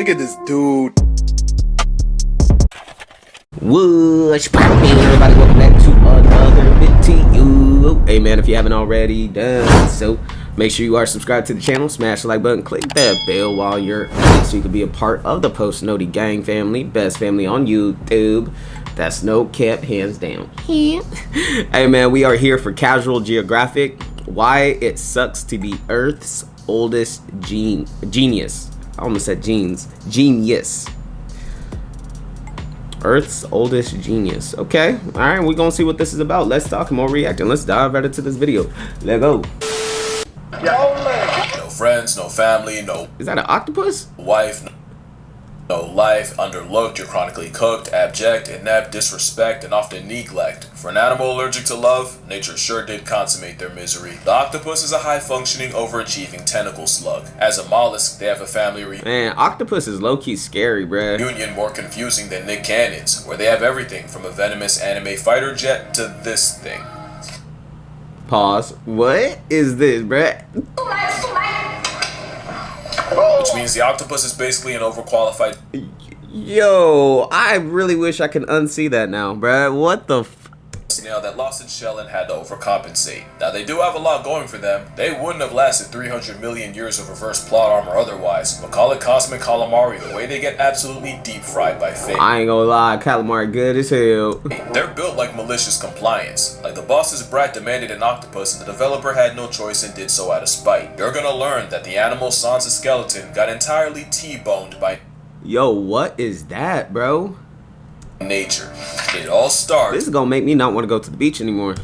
Look at this dude. What's poppin', everybody? Welcome back to another video. Hey man, if you haven't already done so, make sure you are subscribed to the channel, smash the like button, click that bell while you're at it so you can be a part of the Post Noti Gang family, best family on YouTube. That's no cap, hands down. Hey man, we are here for Casual Geographic. Why it sucks to be Earth's oldest genius. I almost said genes. Genius. Earth's oldest genius. Okay, all right, we're gonna see what this is about. Let's talk more reacting. Let's dive right into this video. Let's go. No friends, no family, no. Is that an octopus? Wife, no life, underlooked, you're chronically cooked, abject, inept, disrespect, and often neglect. For an animal allergic to love, nature sure did consummate their misery. The octopus is a high-functioning, overachieving tentacle slug. As a mollusk, they have a family Man, octopus is low-key scary, bruh. reunion more confusing than Nick Cannon's, where they have everything from a venomous anime fighter jet to this thing. Pause. What is this, bruh? Which means the octopus is basically an overqualified Yo, I really wish I can unsee that now, bruh. What the f... snail that lost its shell and had to overcompensate. Now they do have a lot going for them. They wouldn't have lasted 300 million years of reverse plot armor otherwise, but call it cosmic calamari the way they get absolutely deep fried by fate. I ain't gonna lie, calamari good as hell. They're built like malicious compliance. Like the boss's brat demanded an octopus and the developer had no choice and did so out of spite. You're gonna learn that the animal sans a skeleton got entirely T-boned by Yo, what is that, bro? nature. It all starts This is gonna make me not want to go to the beach anymore.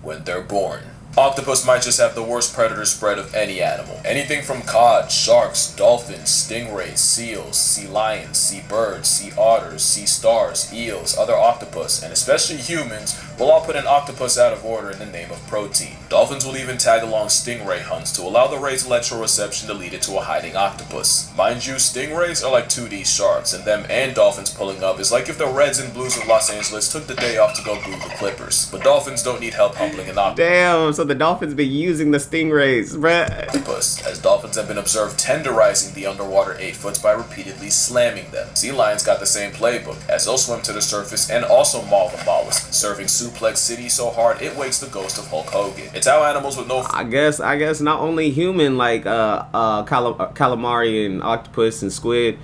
when they're born. Octopus might just have the worst predator spread of any animal. Anything from cod, sharks, dolphins, stingrays, seals, sea lions, sea birds, sea otters, sea stars, eels, other octopus, and especially humans will all put an octopus out of order in the name of protein. Dolphins will even tag along stingray hunts to allow the ray's electroreception to lead it to a hiding octopus. Mind you, stingrays are like 2D sharks, and them and dolphins pulling up is like if the Reds and Blues of Los Angeles took the day off to go glue the Clippers. But dolphins don't need help humbling an octopus. Damn, so the dolphins be using the stingrays, bruh. Octopus, as dolphins have been observed tenderizing the underwater 8-foots by repeatedly slamming them. Sea lions got the same playbook, as they'll swim to the surface and also maul the mollusk, serving Suplex City so hard it wakes the ghost of Hulk Hogan. It's how animals with no I guess not only human like calamari and octopus and squid,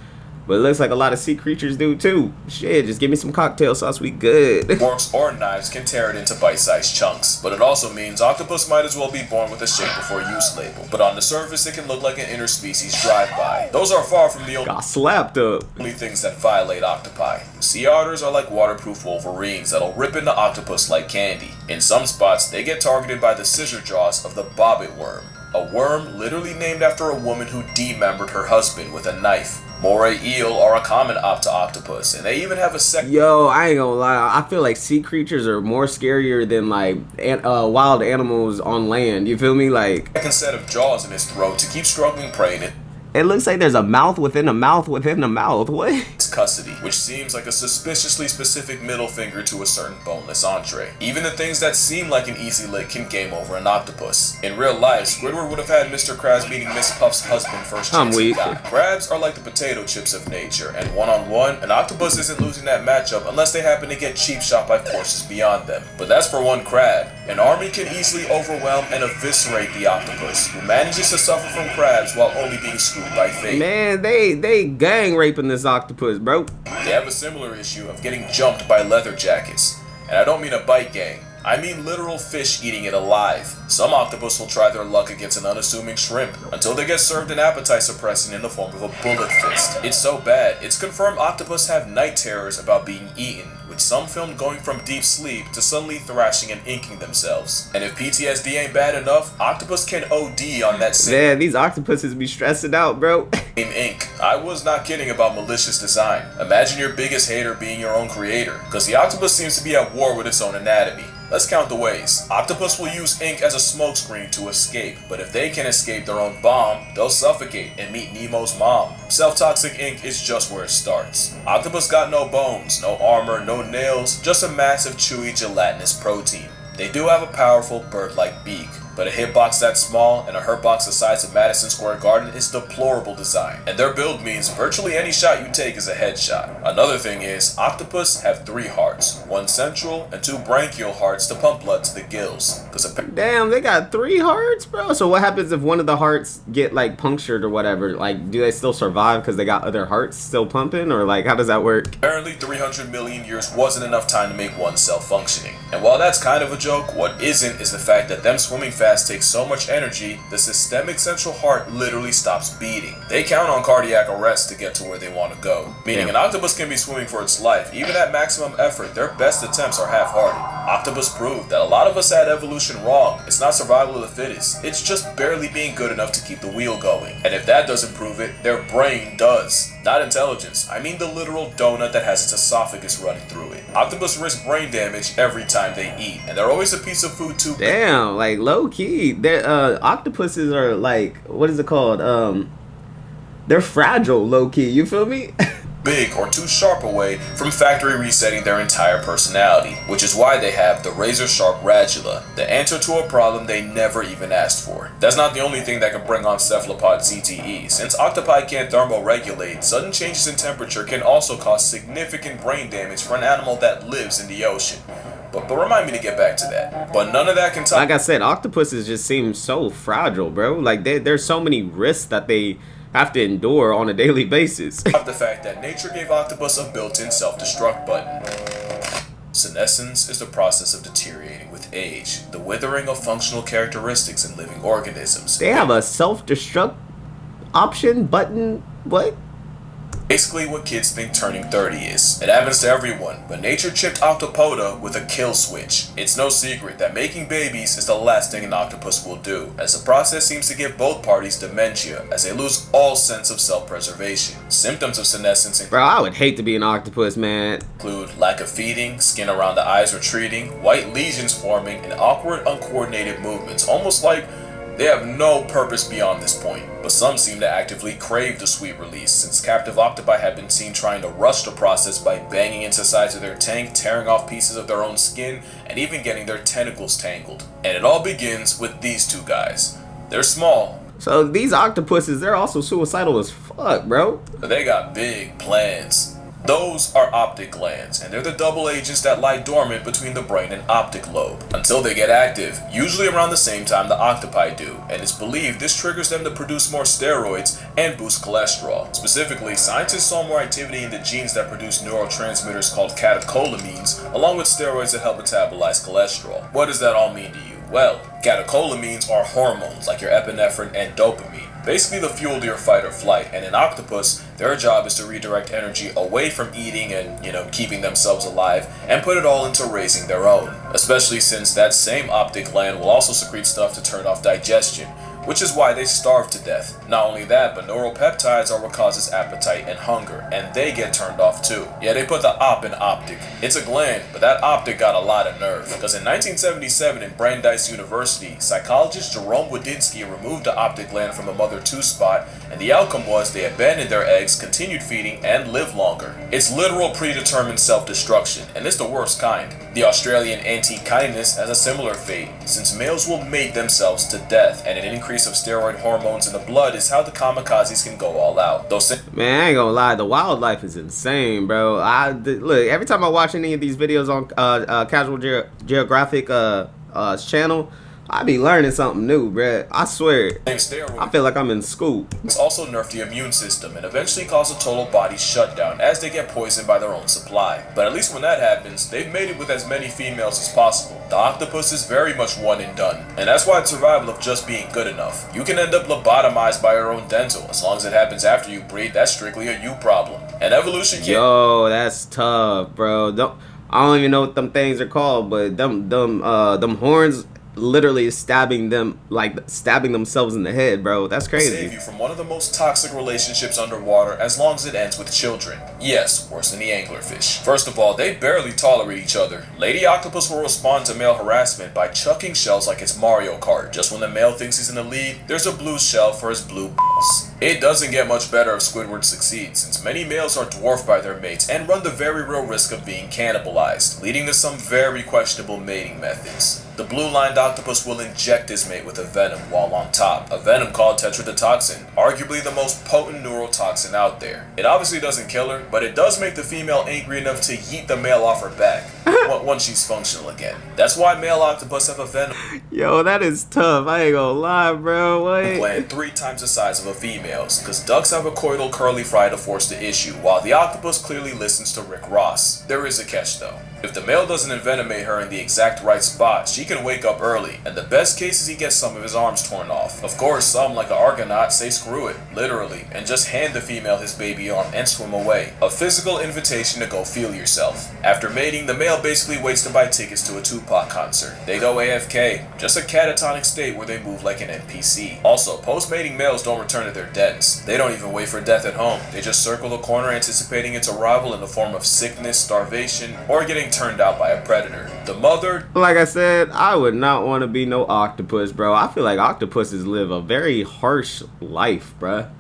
but it looks like a lot of sea creatures do too. Shit, just give me some cocktail sauce, we good. forks or knives can tear it into bite-sized chunks. But it also means octopus might as well be born with a shape before use label. But on the surface it can look like an interspecies drive-by. Those are far from the Got slapped up. only things that violate octopi. Sea otters are like waterproof wolverines that'll rip into octopus like candy. In some spots, they get targeted by the scissor jaws of the bobbit worm, a worm literally named after a woman who demembered her husband with a knife. Moray eel are a common octopus, and they even have a second Yo, I ain't gonna lie, I feel like sea creatures are more scarier than like wild animals on land, you feel me? Like, set of jaws in its throat to keep struggling prey in it looks like there's a mouth within a mouth within a mouth. What? its custody, which seems like a suspiciously specific middle finger to a certain boneless entree. Even the things that seem like an easy lick can game over an octopus. In real life, Squidward would have had Mr. Krabs meeting Miss Puff's husband first I'm chance he weak. got. Crabs are like the potato chips of nature, and one-on-one, an octopus isn't losing that matchup unless they happen to get cheap shot by forces beyond them. But that's for one crab. An army can easily overwhelm and eviscerate the octopus, who manages to suffer from crabs while only being screwed by fate. Man, they gang raping this octopus, bro. They have a similar issue of getting jumped by leather jackets. And I don't mean a bite gang, I mean literal fish eating it alive. Some octopus will try their luck against an unassuming shrimp until they get served an appetite suppressant in the form of a bullet fist. It's so bad, it's confirmed octopus have night terrors about being eaten, with some filmed going from deep sleep to suddenly thrashing and inking themselves. And if PTSD ain't bad enough, octopus can OD on that same Man, these octopuses be stressing out, bro. ink. I was not kidding about malicious design. Imagine your biggest hater being your own creator, because the octopus seems to be at war with its own anatomy. Let's count the ways. Octopus will use ink as a smokescreen to escape, but if they can escape their own bomb, they'll suffocate and meet Nemo's mom. Self-toxic ink is just where it starts. Octopus got no bones, no armor, no nails, just a massive chewy gelatinous protein. They do have a powerful bird-like beak, but a hitbox that small and a hurtbox the size of Madison Square Garden is deplorable design, and their build means virtually any shot you take is a headshot. Another thing is, octopus have 3 hearts, 1 central and 2 branchial hearts to pump blood to the gills. Damn, they got 3 hearts, bro. So what happens if one of the hearts get like punctured or whatever? Like, do they still survive because they got other hearts still pumping, or like how does that work? Apparently 300 million years wasn't enough time to make one cell functioning. And while that's kind of a joke, what isn't is the fact that them swimming fast takes so much energy, the systemic central heart literally stops beating. They count on cardiac arrest to get to where they want to go. Meaning an octopus can be swimming for its life. Even at maximum effort, their best attempts are half-hearted. Octopus proved that a lot of us had evolution wrong. It's not survival of the fittest. It's just barely being good enough to keep the wheel going. And if that doesn't prove it, their brain does. Not intelligence. I mean the literal donut that has its esophagus running through it. Octopus risk brain damage every time they eat, and they're always a piece of food too. Damn, like low key. They're octopuses are like, what is it called? They're fragile, low key. You feel me? Big or too sharp away from factory resetting their entire personality, which is why they have the razor sharp radula, the answer to a problem they never even asked for. That's not the only thing that can bring on cephalopod CTE. Since octopi can't thermoregulate, sudden changes in temperature can also cause significant brain damage for an animal that lives in the ocean. But remind me to get back to that. But none of that can top. Like I said, octopuses just seem so fragile, bro. Like there's so many risks that they have to endure on a daily basis. The fact that nature gave octopus a built-in self-destruct button. Senescence is the process of deteriorating with age, the withering of functional characteristics in living organisms. They have a self-destruct option button? What? Basically what kids think turning 30 is. It happens to everyone, but nature chipped octopoda with a kill switch. It's no secret that making babies is the last thing an octopus will do, as the process seems to give both parties dementia, as they lose all sense of self-preservation. Symptoms of senescence Bro, I would hate to be an octopus, man. include lack of feeding, skin around the eyes retreating, white lesions forming, and awkward, uncoordinated movements, almost like they have no purpose beyond this point. But some seem to actively crave the sweet release, since captive octopi have been seen trying to rush the process by banging into the sides of their tank, tearing off pieces of their own skin, and even getting their tentacles tangled. And it all begins with these 2 guys. They're small, So these octopuses, they're also suicidal as fuck, bro. but they got big plans. Those are optic glands, and they're the double agents that lie dormant between the brain and optic lobe until they get active, usually around the same time the octopi do, and it's believed this triggers them to produce more steroids and boost cholesterol. Specifically, scientists saw more activity in the genes that produce neurotransmitters called catecholamines, along with steroids that help metabolize cholesterol. What does that all mean to you? Well, catecholamines are hormones like your epinephrine and dopamine, basically the fuel to your fight or flight, and in octopus, their job is to redirect energy away from eating and, keeping themselves alive, and put it all into raising their own, especially since that same optic gland will also secrete stuff to turn off digestion, which is why they starve to death. Not only that, but neuropeptides are what causes appetite and hunger, and they get turned off too. Yeah, they put the op in optic. It's a gland, but that optic got a lot of nerve, because in 1977 in Brandeis University, psychologist Jerome Wadinsky removed the optic gland from a mother 2 spot, and the outcome was they abandoned their eggs, continued feeding, and lived longer. It's literal predetermined self-destruction, and it's the worst kind. The Australian Antechinus has a similar fate, since males will mate themselves to death, and an increase of steroid hormones in the blood is how the kamikazes can go all out. Man, I ain't gonna lie, the wildlife is insane, bro. Look, every time I watch any of these videos on Casual Geographic channel, I be learning something new, bruh. I swear. I feel like I'm in school. It's also nerf the immune system and eventually cause a total body shutdown as they get poisoned by their own supply. But at least when that happens, they've mated with as many females as possible. The octopus is very much one and done. And that's why it's survival of just being good enough. You can end up lobotomized by your own dental. As long as it happens after you breed, that's strictly a you problem. And evolution can't— Yo, that's tough, bro. I don't even know what them things are called, but them horns literally stabbing themselves in the head, bro. That's crazy. Save you from one of the most toxic relationships underwater as long as it ends with children. Yes, worse than the anglerfish. First of all, they barely tolerate each other. Lady octopus will respond to male harassment by chucking shells like it's Mario Kart. Just when the male thinks he's in the lead, there's a blue shell for his blue balls. It doesn't get much better if Squidward succeeds, since many males are dwarfed by their mates and run the very real risk of being cannibalized, leading to some very questionable mating methods. The blue-lined octopus will inject his mate with a venom while on top, a venom called tetrodotoxin, arguably the most potent neurotoxin out there. It obviously doesn't kill her, but it does make the female angry enough to yeet the male off her back once she's functional again. That's why male octopus have a venom Yo, that is tough. I ain't gonna lie, bro. What? gland 3 times the size of a female's, because ducks have a coital curly fry to force the issue, while the octopus clearly listens to Rick Ross. There is a catch though. If the male doesn't envenomate her in the exact right spot, she can wake up early, and the best case is he gets some of his arms torn off. Of course, some, like an Argonaut, say screw it, literally, and just hand the female his baby arm and swim away. A physical invitation to go feel yourself. After mating, the male basically waits to buy tickets to a Tupac concert. They go AFK, just a catatonic state where they move like an NPC. Also, post-mating males don't return to their dens. They don't even wait for death at home. They just circle the corner anticipating its arrival in the form of sickness, starvation, or getting turned out by a predator. The mother, Like I said, I would not want to be no octopus, bro. I feel like octopuses live a very harsh life, bruh.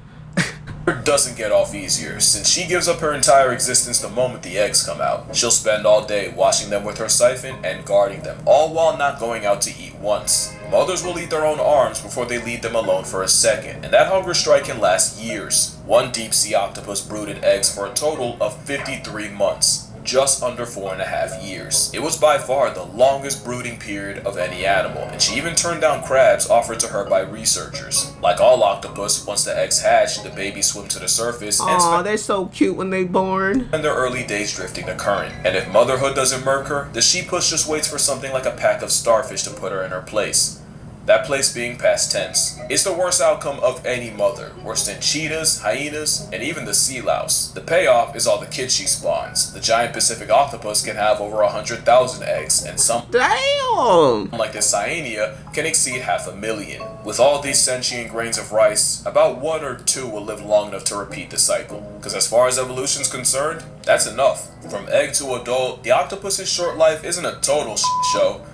doesn't get off easier, since she gives up her entire existence the moment the eggs come out. She'll spend all day washing them with her siphon and guarding them, all while not going out to eat once. Mothers will eat their own arms before they leave them alone for a second, and that hunger strike can last years. One deep sea octopus brooded eggs for a total of 53 months. Just under 4.5 years. It was by far the longest brooding period of any animal, and she even turned down crabs offered to her by researchers. Like all octopus, once the eggs hatch, the babies swim to the surface and Aw, they're so cute when they born. spend their early days drifting the current. And if motherhood doesn't murk her, the sheepus just waits for something like a pack of starfish to put her in her place. That place being past tense. It's the worst outcome of any mother, worse than cheetahs, hyenas, and even the sea louse. The payoff is all the kids she spawns. The giant Pacific octopus can have over 100,000 eggs, and some, Damn! like the cyanea, can exceed 500,000. With all these sentient grains of rice, about 1 or 2 will live long enough to repeat the cycle. Because as far as evolution's concerned, that's enough. From egg to adult, the octopus's short life isn't a total show.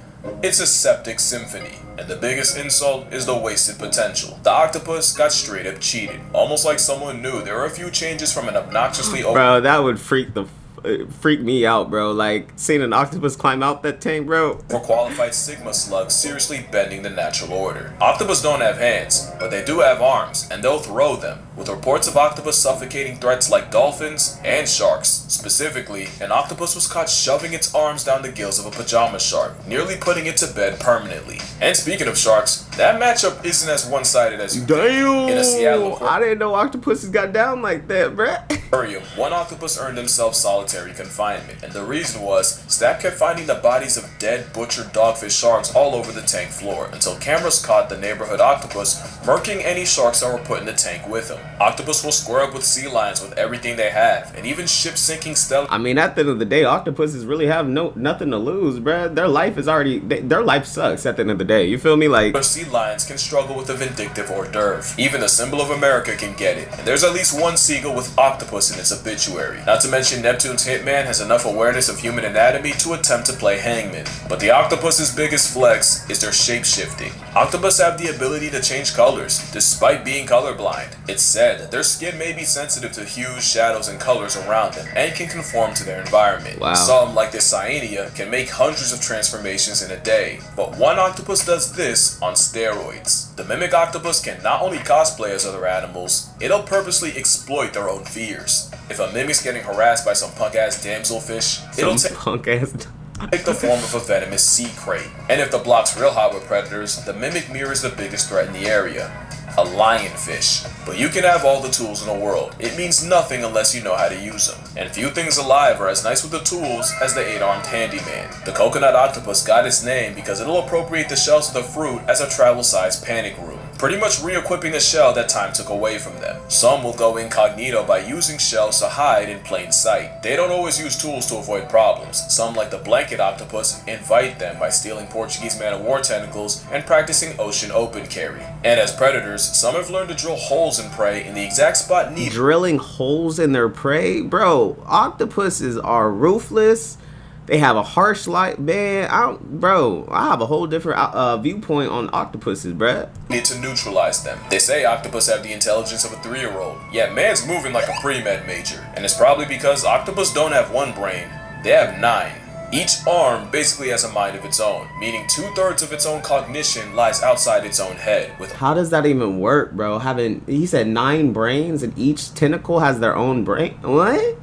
It's a septic symphony, and the biggest insult is the wasted potential. The octopus got straight up cheated, almost like someone knew there were a few changes from an obnoxiously Bro, that would freak me out, bro. Like, seeing an octopus climb out that tank, bro. overqualified sigma slugs seriously bending the natural order. Octopus don't have hands, but they do have arms, and they'll throw them, with reports of octopus suffocating threats like dolphins and sharks. Specifically, an octopus was caught shoving its arms down the gills of a pajama shark, nearly putting it to bed permanently. And speaking of sharks, that matchup isn't as one-sided as you think. In a Seattle Damn! I didn't know octopuses got down like that, bruh. aquarium, one octopus earned himself solitary confinement, and the reason was staff kept finding the bodies of dead, butchered dogfish sharks all over the tank floor, until cameras caught the neighborhood octopus murking any sharks that were put in the tank with him. Octopus will square up with sea lions with everything they have, and even ship-sinking stealth. I mean, at the end of the day, octopuses really have nothing to lose, bruh. Their life is already, their life sucks at the end of the day. You feel me? Like, Sea lions can struggle with a vindictive hors d'oeuvre. Even the symbol of America can get it, and there's at least one seagull with octopus in its obituary. Not to mention Neptune's hitman has enough awareness of human anatomy to attempt to play hangman. But the octopus's biggest flex is their shape-shifting. Octopus have the ability to change colors, despite being colorblind. It's said that their skin may be sensitive to hues, shadows, and colors around them, and can conform to their environment. Wow. Some, like this cyanea, can make hundreds of transformations in a day, but one octopus does this on steroids. The mimic octopus can not only cosplay as other animals, it'll purposely exploit their own fears. If a mimic's getting harassed by some punk-ass damselfish, it'll some punk ass. take the form of a venomous sea crate. And if the block's real hot with predators, the mimic mirrors the biggest threat in the area. A lionfish. But you can have all the tools in the world. It means nothing unless you know how to use them. And few things alive are as nice with the tools as the 8-armed handyman. The coconut octopus got its name because it'll appropriate the shells of the fruit as a travel-sized panic room, pretty much re-equipping the shell that time took away from them. Some will go incognito by using shells to hide in plain sight. They don't always use tools to avoid problems. Some, like the blanket octopus, invite them by stealing Portuguese man-of-war tentacles and practicing ocean open carry. And as predators, some have learned to drill holes in prey in the exact spot needed. Drilling holes in their prey? Bro, octopuses are ruthless. They have a harsh light, man. I have a whole different viewpoint on octopuses, bruh. Need to neutralize them. They say octopus have the intelligence of a 3-year-old, yet man's moving like a pre-med major. And it's probably because octopus don't have one brain, they have 9. Each arm basically has a mind of its own, meaning 2/3 of its own cognition lies outside its own head. How does that even work, bro? He said 9 brains and each tentacle has their own brain? What?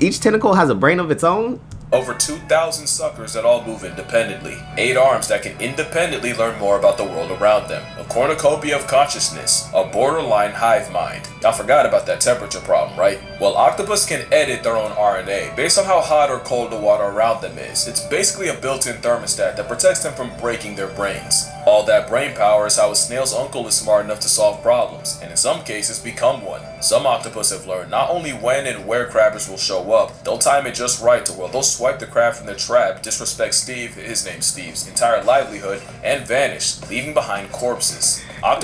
Each tentacle has a brain of its own? Over 2,000 suckers that all move independently. 8 arms that can independently learn more about the world around them. A cornucopia of consciousness. A borderline hive mind. Y'all forgot about that temperature problem, right? Well, octopus can edit their own RNA based on how hot or cold the water around them is. It's basically a built-in thermostat that protects them from breaking their brains. All that brain power is how a snail's uncle is smart enough to solve problems, and in some cases become one. Some octopus have learned not only when and where crabbers will show up, they'll time it just right to where they'll swipe the crab from the trap, disrespect Steve, his name's Steve's, entire livelihood, and vanish, leaving behind corpses.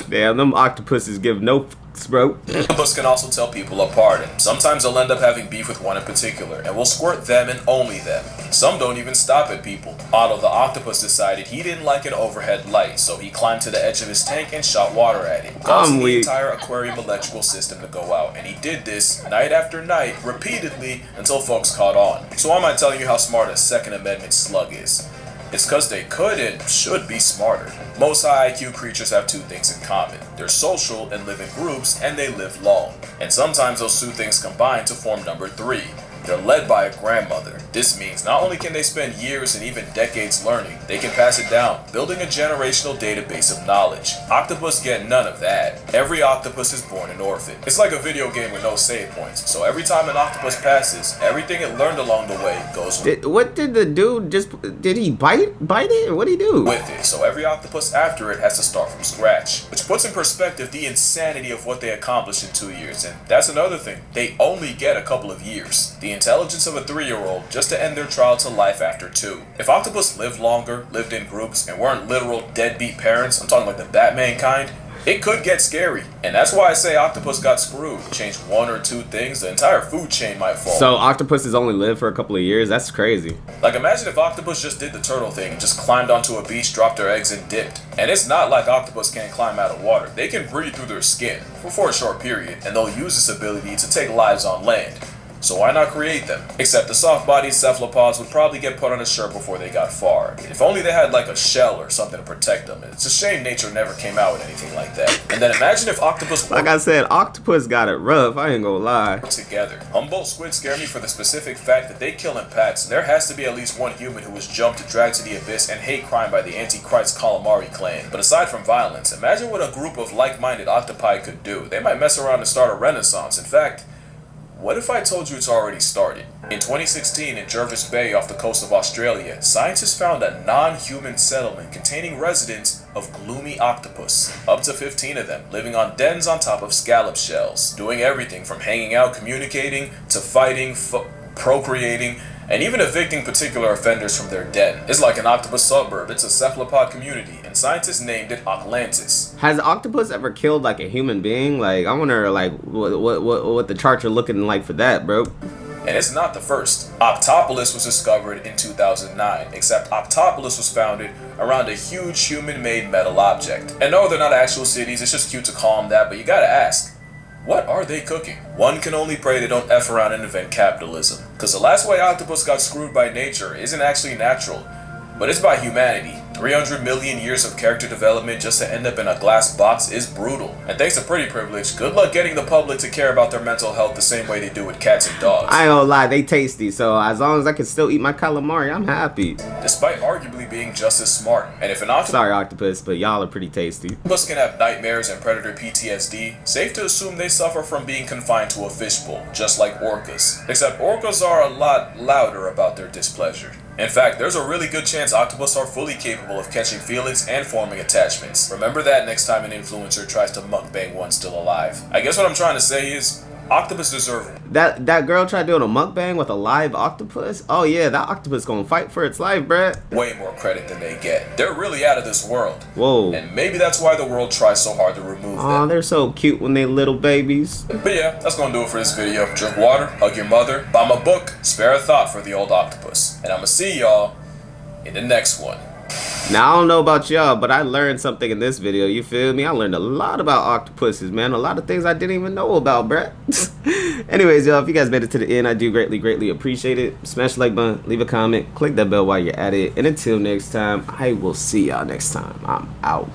Damn, them octopuses give no f***s, bro. Octopus can also tell people apart, and sometimes they'll end up having beef with one in particular, and will squirt them and only them. Some don't even stop at people. Otto the octopus decided he didn't like an overhead light, so he climbed to the edge of his tank and shot water at it, causing the entire aquarium electrical system to go out. And he did this night after night, repeatedly, until folks caught on. So why am I telling you how smart a Second Amendment slug is? It's because they could and should be smarter. Most high IQ creatures have 2 things in common. They're social and live in groups, and they live long. And sometimes those 2 things combine to form number 3. They're led by a grandmother. This means not only can they spend years and even decades learning, they can pass it down, building a generational database of knowledge. Octopus get none of that. Every octopus is born an orphan. It's like a video game with no save points, so every time an octopus passes, everything it learned along the way goes what did the dude did he bite it, or what did he do? With it, so every octopus after it has to start from scratch, which puts in perspective the insanity of what they accomplished in 2 years. And that's another thing, they only get a couple of years. The intelligence of a 3-year-old just to end their trial to life after 2. If octopus lived longer, lived in groups, and weren't literal deadbeat parents, I'm talking like the Batman kind, it could get scary. And that's why I say octopus got screwed. Change 1 or 2 things, the entire food chain might fall. So octopuses only live for a couple of years? That's crazy. Like, imagine if octopus just did the turtle thing and just climbed onto a beach, dropped their eggs, and dipped. And it's not like octopus can't climb out of water. They can breathe through their skin for a short period, and they'll use this ability to take lives on land. So why not create them? Except the soft-bodied cephalopods would probably get put on a shirt before they got far. If only they had like a shell or something to protect them. It's a shame nature never came out with anything like that. And then imagine if octopus like I said, octopus got it rough, I ain't gonna lie. Together. Humboldt squid scare me for the specific fact that they kill in packs, and there has to be at least one human who was jumped and dragged to the abyss and hate crime by the Antichrist calamari clan. But aside from violence, imagine what a group of like-minded octopi could do. They might mess around and start a renaissance. In fact, what if I told you it's already started? In 2016, in Jervis Bay off the coast of Australia, scientists found a non-human settlement containing residents of gloomy octopus. Up to 15 of them, living on dens on top of scallop shells, doing everything from hanging out, communicating, to fighting, procreating, and even evicting particular offenders from their den. It's like an octopus suburb. It's a cephalopod community, and scientists named it Atlantis. Has octopus ever killed like a human being? Like, I wonder like what the charts are looking like for that, bro. And it's not the first. Octopolis was discovered in 2009, except Octopolis was founded around a huge human-made metal object. And no, they're not actual cities, it's just cute to call them that, but you gotta ask, what are they cooking? One can only pray they don't F around and invent capitalism. Because the last way octopus got screwed by nature isn't actually natural, but it's by humanity. 300 million years of character development just to end up in a glass box is brutal. And thanks to pretty privilege, good luck getting the public to care about their mental health the same way they do with cats and dogs. I ain't gonna lie, they tasty, so as long as I can still eat my calamari, I'm happy. Despite arguably being just as smart. And if an octopus... Sorry, octopus, but y'all are pretty tasty. Octopus can have nightmares and predator PTSD, safe to assume they suffer from being confined to a fishbowl, just like orcas. Except orcas are a lot louder about their displeasure. In fact, there's a really good chance octopus are fully capable of catching feelings and forming attachments. Remember that next time an influencer tries to mukbang one still alive. I guess what I'm trying to say is, Octopus deserve That girl tried doing a mukbang with a live octopus. Oh yeah, that octopus gonna fight for its life, bruh. way more credit than they get. They're really out of this world. Whoa. And maybe that's why the world tries so hard to remove Aw, them. they're so cute when they little babies. But yeah, that's gonna do it for this video. Drink water, hug your mother, buy my book, spare a thought for the old octopus. And I'ma see y'all in the next one. Now, I don't know about y'all, but I learned something in this video, you feel me? I learned a lot about octopuses, man. A lot of things I didn't even know about, bruh. Anyways, y'all, if you guys made it to the end, I do greatly appreciate it. Smash the like button, leave a comment, click that bell while you're at it. And until next time, I will see y'all next time. I'm out.